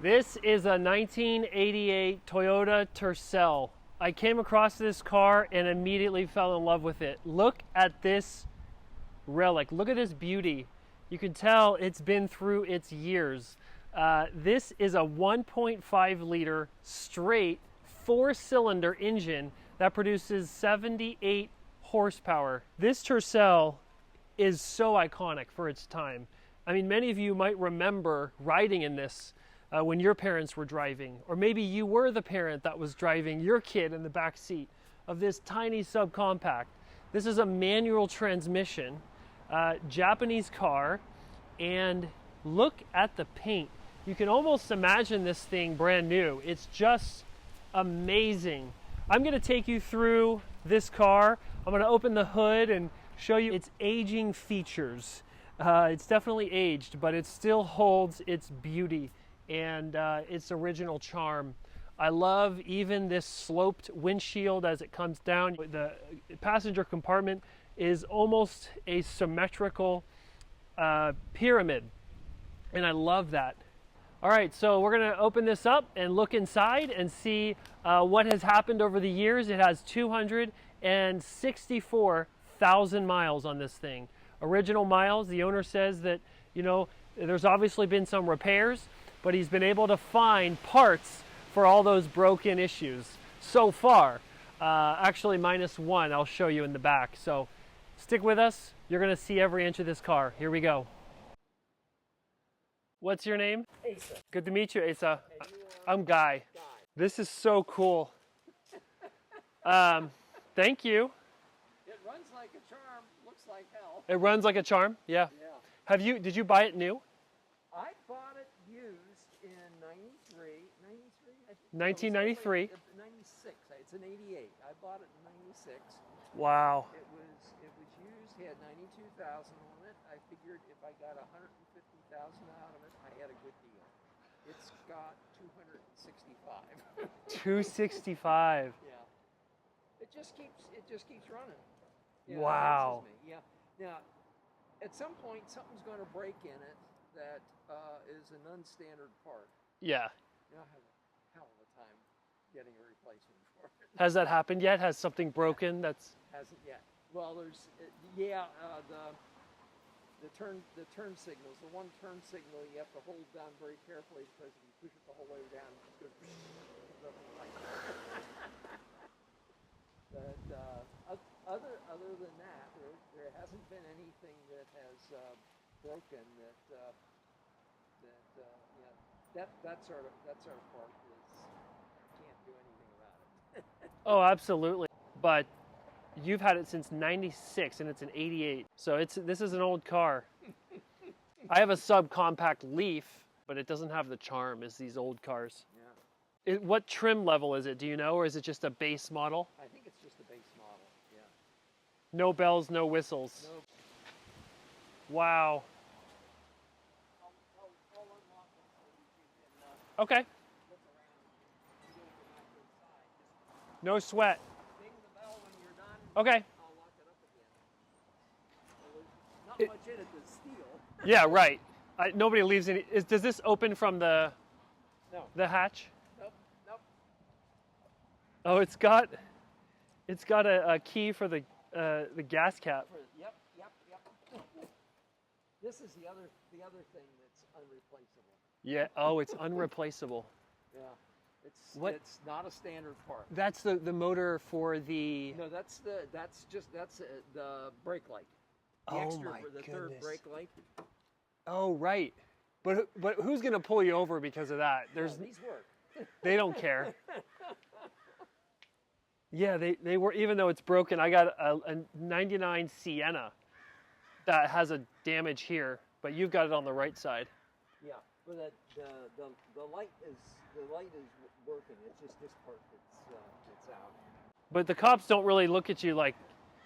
This is a 1988 Toyota Tercel. I came across this car and immediately fell in love with it. Look at this relic. Look at this beauty. You can tell it's been through its years. This is a 1.5 liter straight 4-cylinder engine that produces 78 horsepower. This Tercel is so iconic for its time. I mean, many of you might remember riding in this when your parents were driving, or maybe you were the parent that was driving your kid in the back seat of this tiny subcompact. This is a manual transmission, Japanese car, and look at the paint. You can almost imagine this thing brand new. It's just amazing. I'm going to take you through this car. I'm going to open the hood and show you its aging features. It's definitely aged, but it still holds its beauty and its original charm. I love even this sloped windshield as it comes down. The passenger compartment is almost a symmetrical pyramid, and I love that. All right, so we're gonna open this up and look inside and see what has happened over the years. It has 264,000 miles on this thing. Original miles. The owner says that, you know, there's obviously been some repairs, but he's been able to find parts for all those broken issues so far. Actually -1, I'll show you in the back. So stick with us. You're gonna see every inch of this car. Here we go. What's your name? Asa. Good to meet you, Asa. And you I'm Guy. Guy. This is so cool. Thank you. It runs like a charm, looks like hell. It runs like a charm? Yeah. Yeah. Did you buy it new? I bought it used in 93. 93? 1993. 96. It's an 88. I bought it in 96. Wow. It was used, had 92,000 on it. I figured if I got 150,000 out of it, I had a good deal. It's got 265. 265. Yeah. It just keeps running. Yeah, Wow. It amazes me. Yeah. Now, at some point, something's going to break in it that is an unstandard part. Yeah. You know, I have a hell of a time getting a replacement for it. Has that happened yet? Has something broken that's... Hasn't yet. Well, there's the turn signals. The one turn signal you have to hold down very carefully because if you push it the whole way down, it just goes like that. But other than that, there hasn't been anything that has broken that sort of part is can't do anything about it. Oh, absolutely. But you've had it since 96 and it's an 88. So this is an old car. I have a subcompact Leaf, but it doesn't have the charm as these old cars. Yeah. What trim level is it? Do you know, or is it just a base model? I think it's just a base model. Yeah. No bells, no whistles. No. Wow. I'll unlock it so you can Okay. look around. You don't go back inside. Just No sweat. ding the bell when you're done. Okay. I'll lock it up again. Well, there's not much in it to steal. Yeah, right. Nobody leaves any. Does this open from the hatch? Nope. Oh, it's got a key for the gas cap. Yep. This is the other thing that's unreplaceable. Yeah. Oh, it's unreplaceable. Yeah. It's not a standard part. That's the motor for the. No, that's the brake light. The Oh extra my for the goodness. third brake light. Oh, right. But who's gonna pull you over because of that? These work. They don't care. Yeah, they were, even though it's broken. I got a 99 Sienna that has a damage here, but you've got it on the right side. Yeah, but the light is working. It's just this part that's out. But the cops don't really look at you like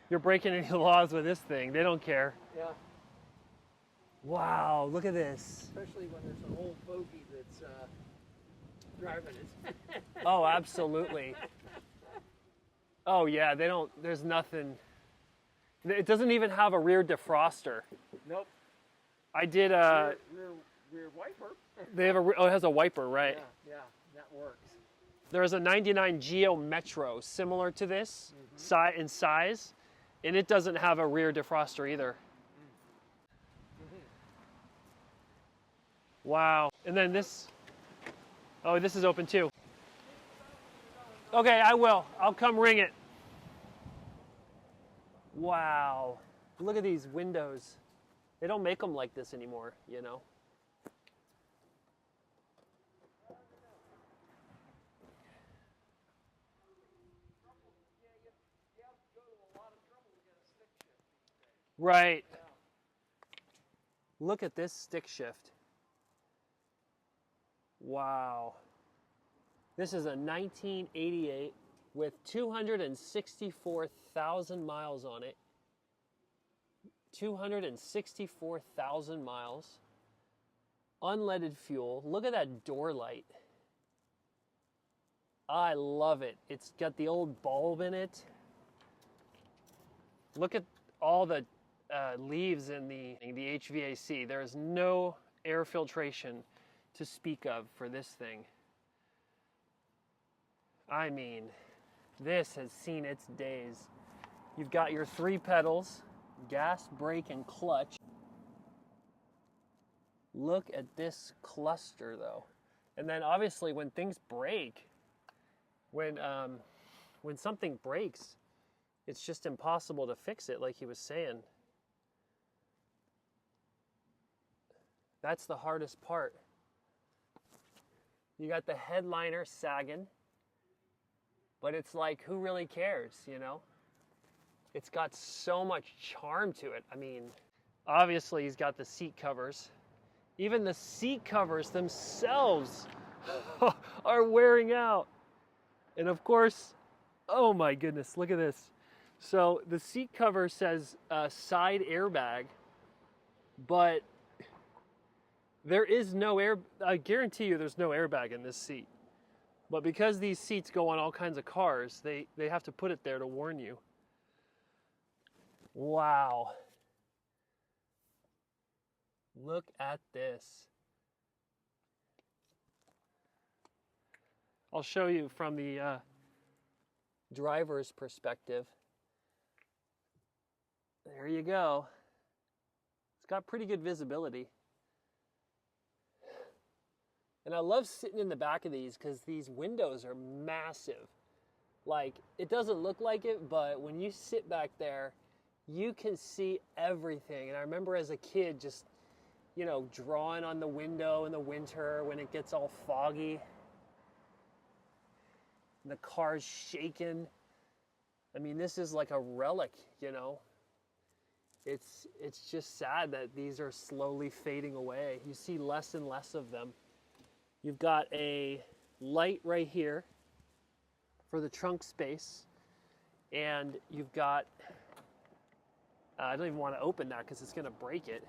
you're breaking any laws with this thing. They don't care. Yeah. Wow, look at this. Especially when there's an old bogey that's driving it. Oh, absolutely. Oh yeah, there's nothing. It doesn't even have a rear defroster. Nope. I did Rear rear wiper. They have oh, it has a wiper, right? Yeah, that works. There's a 99 Geo Metro similar to this in size, and it doesn't have a rear defroster either. Wow. And then this, oh, this is open too. Okay, I will. I'll come ring it. Wow. Look at these windows. They don't make them like this anymore, you know? Right. Look at this stick shift. Wow. This is a 1988 with 264,000 miles on it. 264,000 miles. Unleaded fuel. Look at that door light. I love it. It's got the old bulb in it. Look at all the leaves in the HVAC. There is no air filtration to speak of for this thing. I mean, this has seen its days. You've got your 3 pedals, gas, brake, and clutch. Look at this cluster though. And then obviously when things break, when something breaks, it's just impossible to fix it, like he was saying. That's the hardest part. You got the headliner sagging, but it's like, who really cares, you know? It's got so much charm to it. I mean, obviously he's got the seat covers. Even the seat covers themselves are wearing out. And of course, oh my goodness, look at this. So the seat cover says side airbag, but there is no air, I guarantee you there's no airbag in this seat. But because these seats go on all kinds of cars, they have to put it there to warn you. Wow. Look at this. I'll show you from the driver's perspective. There you go. It's got pretty good visibility. And I love sitting in the back of these because these windows are massive. Like, it doesn't look like it, but when you sit back there, you can see everything. And I remember as a kid just, you know, drawing on the window in the winter when it gets all foggy. And the car's shaking. I mean, this is like a relic, you know. It's just sad that these are slowly fading away. You see less and less of them. You've got a light right here for the trunk space, and you've got, I don't even want to open that because it's going to break it.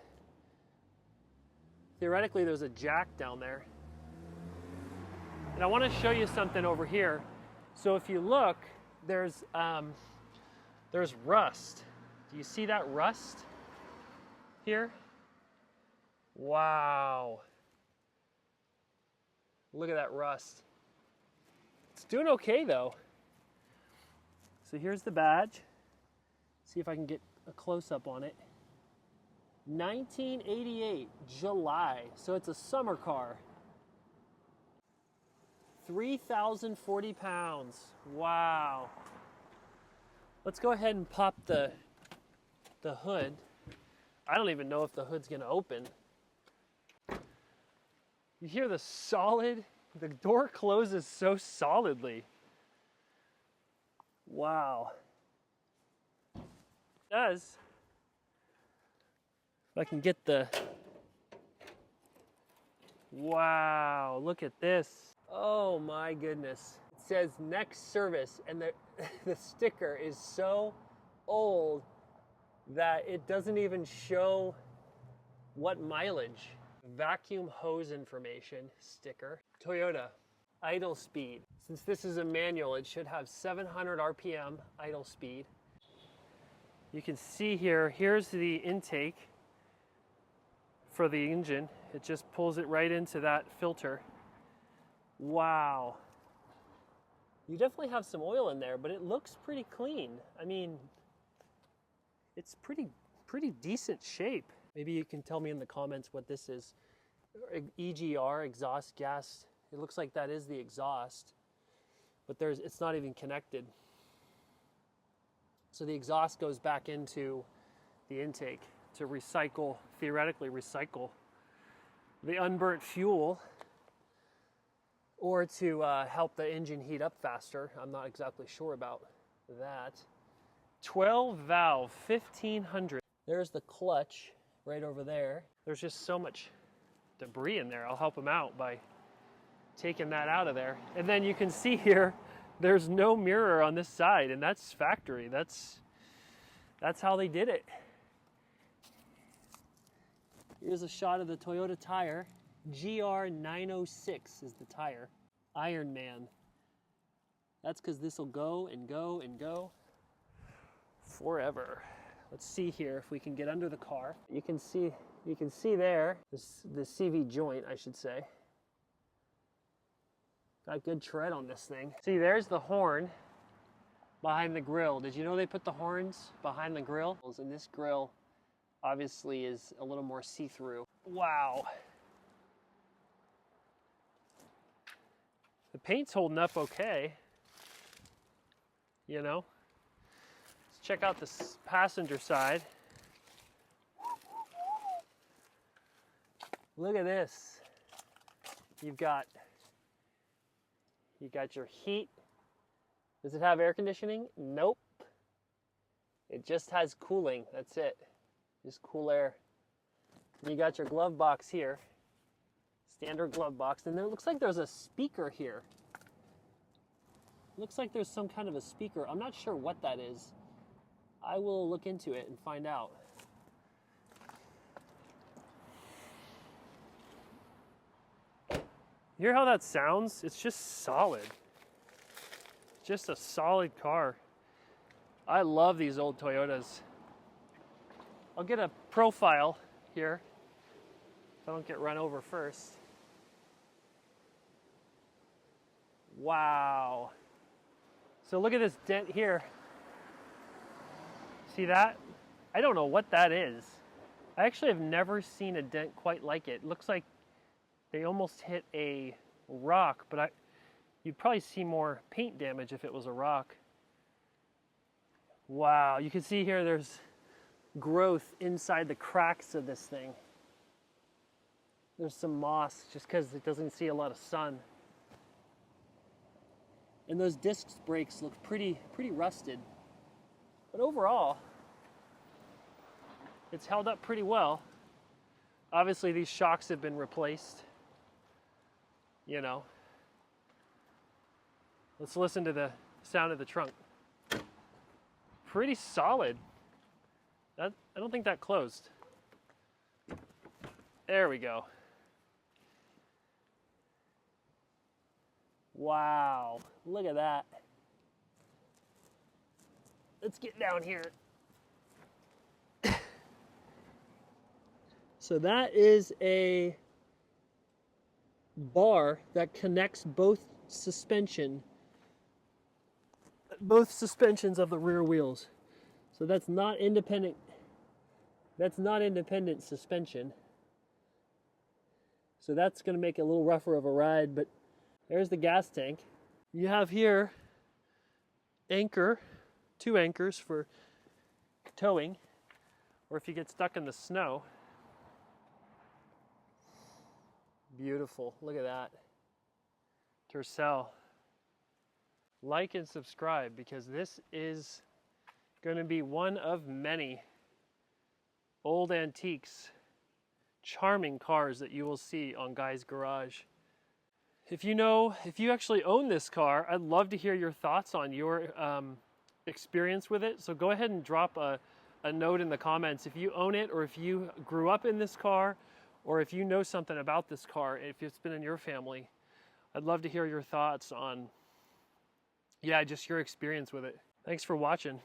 Theoretically, there's a jack down there. And I want to show you something over here. So if you look, there's rust. Do you see that rust here? Wow. Look at that rust. It's doing okay though. So here's the badge. See if I can get a close-up on it. 1988, July. So it's a summer car. 3,040 pounds. Wow. Let's go ahead and pop the hood. I don't even know if the hood's gonna open. You hear the door closes so solidly. Wow. It does. If I can get wow, look at this. Oh my goodness. It says next service, and the sticker is so old that it doesn't even show what mileage. Vacuum hose information sticker. Toyota, idle speed. Since this is a manual, it should have 700 RPM idle speed. You can see here, here's the intake for the engine. It just pulls it right into that filter. Wow. You definitely have some oil in there, but it looks pretty clean. I mean, it's pretty decent shape. Maybe you can tell me in the comments what this is. EGR, exhaust gas. It looks like that is the exhaust, but it's not even connected. So the exhaust goes back into the intake to recycle, theoretically recycle the unburnt fuel, or to help the engine heat up faster. I'm not exactly sure about that. 12 valve, 1500. There's the clutch right over there. There's just so much debris in there. I'll help them out by taking that out of there. And then you can see here, there's no mirror on this side, and that's factory. That's how they did it. Here's a shot of the Toyota tire. GR906 is the tire. Iron Man. That's because this will go and go and go forever. Let's see here if we can get under the car. You can see there the CV joint, I should say. Got good tread on this thing. See, there's the horn behind the grill. Did you know they put the horns behind the grill? And this grill obviously is a little more see-through. Wow. The paint's holding up okay. You know? Let's check out the passenger side. Look at this. You got your heat. Does it have air conditioning? Nope. It just has cooling. That's it. Just cool air. And you got your glove box here. Standard glove box. And there looks like there's a speaker here. Looks like there's some kind of a speaker. I'm not sure what that is. I will look into it and find out. You hear how that sounds? It's just solid. Just a solid car. I love these old Toyotas. I'll get a profile here if I don't get run over first. Wow. So look at this dent here. See that? I don't know what that is. I actually have never seen a dent quite like it. It looks like they almost hit a rock, but you'd probably see more paint damage if it was a rock. Wow, you can see here there's growth inside the cracks of this thing. There's some moss just because it doesn't see a lot of sun. And those disc brakes look pretty rusted. But overall, it's held up pretty well. Obviously these shocks have been replaced. You know. Let's listen to the sound of the trunk. Pretty solid. I don't think that closed. There we go. Wow, look at that. Let's get down here. So that is a bar that connects both suspensions of the rear wheels. So that's not independent suspension. So that's going to make it a little rougher of a ride, but there's the gas tank. You have here two anchors for towing, or if you get stuck in the snow. Beautiful, look at that. Tercel. Like and subscribe because this is going to be one of many old antiques, charming cars that you will see on Guy's Garage. If you actually own this car, I'd love to hear your thoughts on your experience with it. So go ahead and drop a note in the comments if you own it, or if you grew up in this car, or if you know something about this car, if it's been in your family. I'd love to hear your thoughts on, just your experience with it. Thanks for watching.